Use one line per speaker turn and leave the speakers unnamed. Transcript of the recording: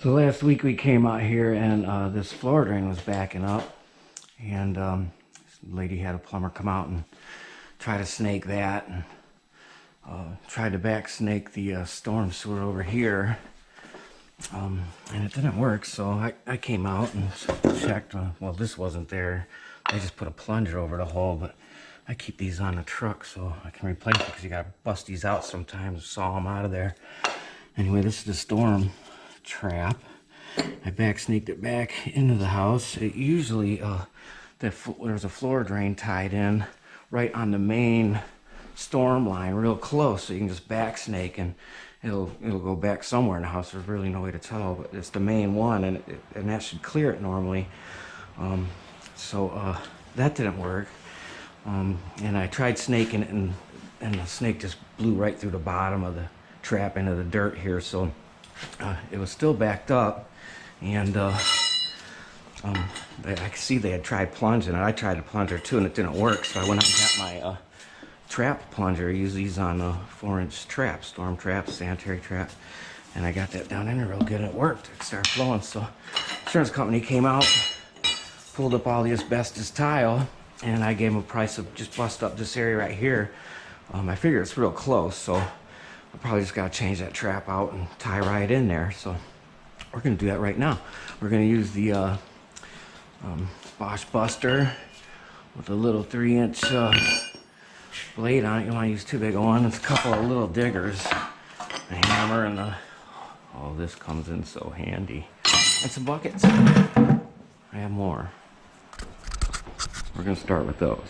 So last week we came out here and this floor drain was backing up, and this lady had a plumber come out and try to snake that, and tried to back snake the storm sewer over here, and it didn't work. So I came out and checked. Well, this wasn't there. I just put a plunger over the hole, but I keep these on the truck so I can replace it because you gotta bust these out sometimes, saw them out of there. Anyway, this is the storm trap. I back snaked it back into the house. It usually there's a floor drain tied in right on the main storm line, real close, so you can just back snake and it'll go back somewhere in the house. There's really no way to tell, but it's the main one, and that should clear it normally. So that didn't work, and I tried snaking it, and the snake just blew right through the bottom of the trap into the dirt here. So it was still backed up, and I could see they had tried plunging, and I tried to plunger too, and it didn't work. So I went up and got my trap plunger. I use these on 4-inch traps, storm traps, sanitary traps, and I got that down in there real good, and it worked. It started flowing. So insurance company came out, pulled up all the asbestos tile, and I gave them a price of just bust up this area right here. I figure it's real close, so I probably just got to change that trap out and tie right in there. So we're going to do that right now. We're going to use the Bosch Buster with a little 3-inch blade on it. You don't want to use too big a one. It's a couple of little diggers, a hammer, and oh, this comes in so handy. And some buckets. I have more. We're going to start with those.